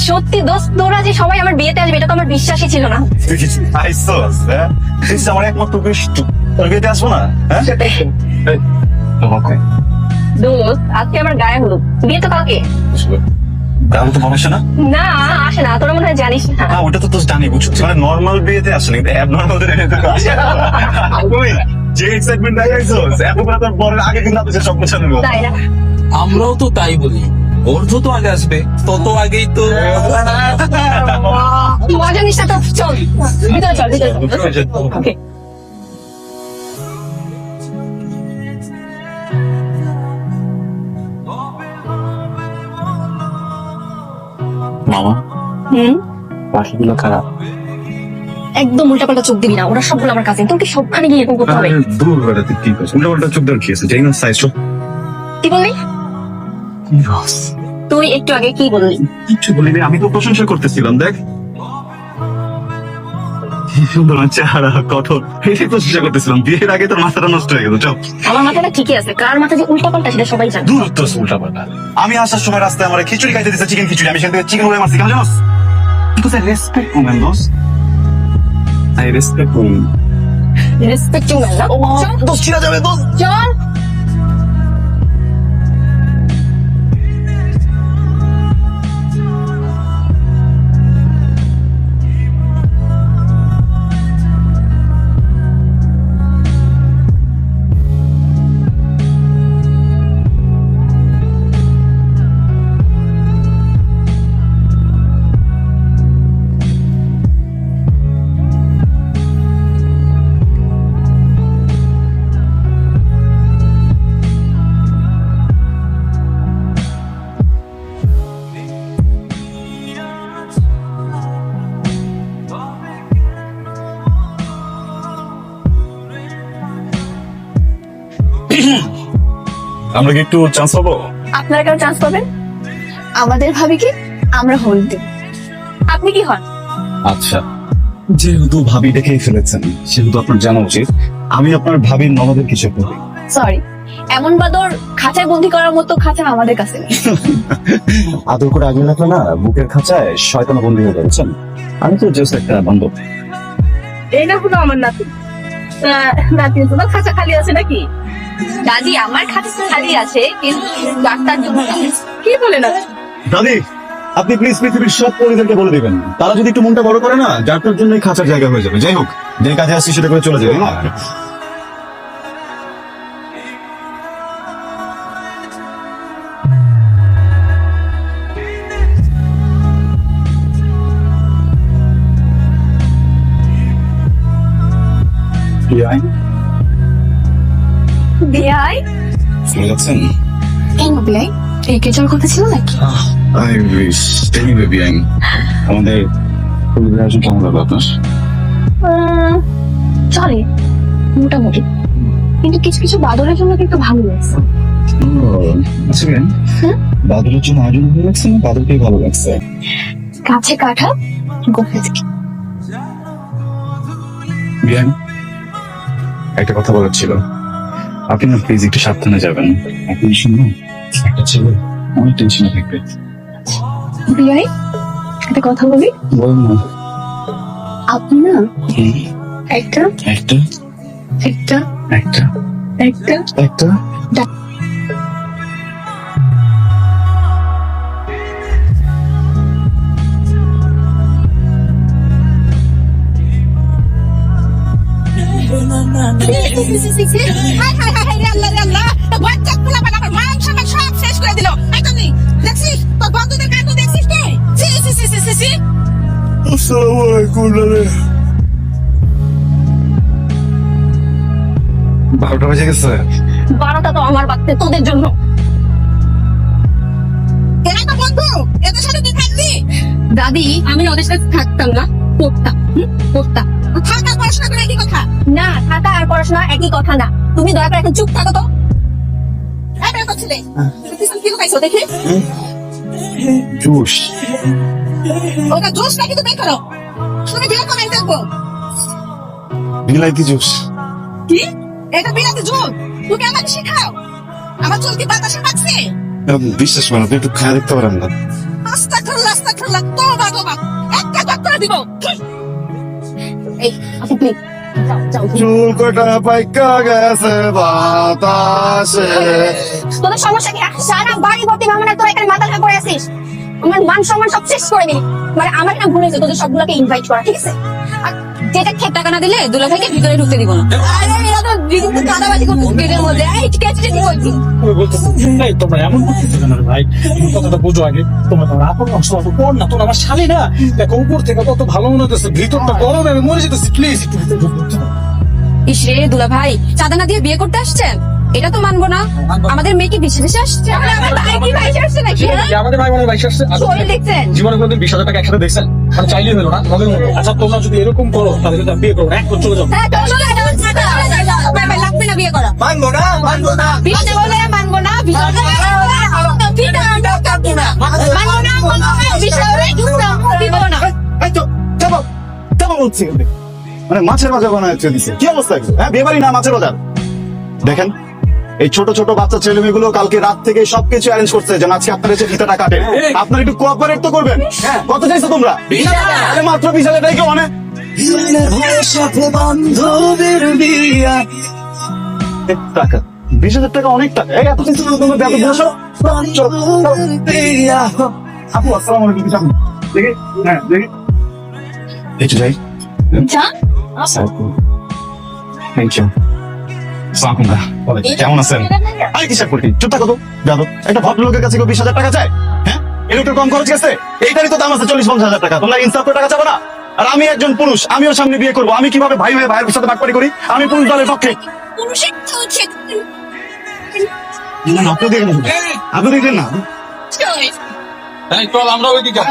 সত্যি দোস্ত, তোরা যে সবাই আমার বিয়েতে আসবে এটা তো আমার বিশ্বাসই ছিল না। আমার একমাত্র তোর বিয়েতে আসবো না? দোস্ত, আজকে আমার গায়ে হলুদ, বিয়ে তো কালকে। আমি তো মানুষ না, না আসে না, তোরা মনে হয় জানিস না। ওটা তো তোর জানি, বুঝছো? মানে নর্মাল বিয়েতে আসে না, কিন্তু অ্যাবনর্মাল যে এক্সাইটমেন্ট দেখাইছো এতবার তোর বরের আগে কিন্তু আপনি সব গোছানো। তাই না? আমরাও তো তাই বলি, অর্ধ তো আগে আসবে, তত আগেই তো মজা নিস না তো, চল ভিতরে চল, ভিতরে চল। ওকে। মামা, পাখিগুলো খারাপ। একদম উল্টাপাল্টা চোখ দিবি না, ওরা সবগুলো আমার কাছে। তোকে সবখানে গিয়ে এরকম করতে হবে? দূর বেড়াতে কি করছে? উল্টা চোখ দেওয়ার কি আছে? যাই না সাইজ সব। কি বললি? তুই একটু আগে কি বললি? কিছু বলিনি, আমি তো প্রশংসা করতেছিলাম। দেখ কি সুন্দর চেহারা, কঠোর, এই প্রশংসা করতেছিলাম। বিয়ের আগে তোর মাথাটা নষ্ট হয়ে গেল। চল, আমার মাথাটা ঠিকই আছে, কার মাথা যে উল্টাপাল্টা সেটা সবাই জানে। দূর তো উল্টা পাল্টা। আমি আসার সময় রাস্তায় আমার খিচুড়ি খাইতে দিচ্ছে, চিকেন খিচুড়ি। আমি সেখান থেকে চিকেন উড়ে মারছি, কেন জানোস? Because I respect women, boss. I respect women. Respecting man না? দোষ ছিঁড়া যাবে, দোষ। চল। আমরা কি একটু চান্স পাবো? আপনারা কেন চান্স পাবেন? আমাদের ভাবি কি আমরা হোল্ড দেব। আপনি কি হন? আচ্ছা, যেহেতু ভাবি দেখেই ফেলেছেন, সেহেতু আপনার জানা উচিত আমি আপনার ভাবির ননদের কিছু করি। সরি, এমন বাদর খাঁচায় বন্দি করার মতো খাঁচা আমাদের কাছে নেই। আদর করে আগলে রাখলে না বুকের খাঁচায় শয়তান বন্দী হয়ে যাচ্ছেন। আমি তো জাস্ট একটা বান্ধব। এই না হলো আমার নাতি। নাতি তোমার খাঁচা খালি আছে নাকি? দাদি, আমার খাঁচা খালি আছে, কিন্তু ডাক্তার জন্য না। কি বলে না? দাদি, আপনি প্লিজ পৃথিবীর সব পরিদেরকে বলে দিবেন, তারা যদি একটু মনটা বড় করে না, যার জন্যই খাঁচার জায়গা হয়ে যাবে। যাই হোক, যে কাজে আসছি সেটা করে চলে যাবে না। বিয়াই, শুনেছেন? এই বিয়াই, এই কেচার কথা ছিল নাকি? I wish. Anyway, বিয়াই, আমাদের পরিবারের আয়োজন কেমন লাগলো আপনার? চলে মোটামুটি, কিন্তু কিছু কিছু বাদরের জন্য কিন্তু ভালো লাগছে। আচ্ছা বিয়াই, বাদলের জন্য আয়োজন ভালো লাগছে না বাদলকেই ভালো লাগছে? কাছে কাঠা গোফে থেকে। বিয়াই, একটা কথা বলার ছিল। আপনি না প্লিজ একটু সাবধানে যাবেন। আপনি শুনুন, একটা ছেলে অনেক টেনশনে থাকবে। বিয়াই, একটা কথা বলি। বলুন না। আপনি না একটা একটা একটা একটা একটা একটা বারোটা বেজে গেছে। 12টা তো আমার বাচ্চা, তোদের জন্য। দাদি, আমি ওদের সাথে থাকতাম না, পড়তাম। পড়তাম। থাকা পড়াশোনা করে একই কথা না? থাকা আর পড়াশোনা একই কথা না। তুমি দয়া করে এখন চুপ থাকো তো। কি খাইছো দেখি? জুস। ওটা জুস নাকি? তো বের করো। তুমি বের করে দেখবো। বিলাইতি জুস। কি? এটা বিলাতি যুগ, তুমি আমাকে শেখাও। আমার চলতি বাতাসে পাচ্ছে। বিশ্বাস করো, আপনি একটু খেয়াল দেখতে পারেন না। আস্তাগফিরুল্লাহ, তোবা তোবা, একটা কথা দিব। এই আপু প্লিজ যাও। চুল কটা পাইকা গেছে বাতাসে। তোদের সমস্যা কি? সারা বাড়ি ভর্তি মামলা, তোরা এখানে মাথা করে আছিস। আমার মান সম্মান সব শেষ করে দিলি। মানে আমার না ভুল হয়েছে তোদের সবগুলোকে ইনভাইট করা, ঠিক আছে? আর যেটা খেয়ে টাকা না দিলে দুলা ভাইকে ভিতরে ঢুকতে দিব না। আরে এরা তো দিদিকে কাদাবাজি করতে গেটের মধ্যে। এই কেটে কি বলছিস? এই তোমরা এমন করতেছো কেন রে ভাই? তুমি কথাটা বুঝো আগে। তোমরা আপন অংশ কোন না, তোমরা আমার শালি না। দেখো উপর থেকে কত ভালো মনে হতেছে, ভিতরটা গরমে আমি মরে যেতেছি। প্লিজ একটু ভিতরে ঢুকতে দাও। ইস রে দুলা ভাই, চাঁদা না দিয়ে বিয়ে করতে আসছেন? এটা তো মানবো না। আমাদের মেয়ে কি বেশি বেশি আসছে? আমার ভাই কি ভাই আসছে নাকি? আমাদের ভাই বোনের বাইশ আসছে। শরীর দেখছেন? জীবনে কোনোদিন 20,000 টাকা একসাথে দেখছেন? মানে চাইলেই হলো না, মনে হলো। আচ্ছা তোমরা যদি এরকম করো তাহলে কিন্তু আমি বিয়ে করবো না, এক চলে যাবো। হ্যাঁ, চলো না, ভাই, ভাই, লাগবে না বিয়ে করা। মানবো না, মানবো না। বিয়ে বলে মানবো না, বিয়ে বলে মানবো না, বিয়ে বলে দিব না। এই তো যাবো যাবো বলছি। মানে মাছের বাজার বানায় দিচ্ছে, কি অবস্থা এগুলো? হ্যাঁ, বিয়ে বাড়ি না মাছের বাজার। দেখেন এই ছোট ছোট বাচ্চা ছেলে মেয়েগুলো কালকে রাত থেকে সবকিছু অ্যারেঞ্জ করছে যেন আজকে আপনার এসে ফিতাটা কাটে। আপনার একটু কোঅপারেট তো করবেন। কত চাইছো তোমরা? 20,000 আরে মাত্র 20,000 টাকা, অনেক টাকা। 20,000 টাকা অনেক টাকা। এই এত কিছু তোমরা দেখো, বসো। আপু আসসালামু আলাইকুম। দেখি, হ্যাঁ দেখি, একটু যাই। জান, থ্যাংক ইউ। কেমন আছেন? আরে কিসব করবি? চুপ থাকো তো। যাবো একটা ভদ্রলোকের কাছে কেউ 20,000 টাকা চায়? হ্যাঁ, এর একটু কম খরচ গেছে। এইটারই তো দাম আছে 40-50,000 টাকা। তোমরা ইনসাফ করে টাকা চাবো না? আর আমি একজন পুরুষ, আমিও সামনে বিয়ে করবো। আমি কিভাবে ভাই হয়ে ভাইয়ের সাথে বাটপারি করি? আমি পুরুষ দলের পক্ষে। পুরুষের তো হচ্ছে আপনি দেখেন, আপনি দেখলেন না? এই চল আমরা ওইদিকে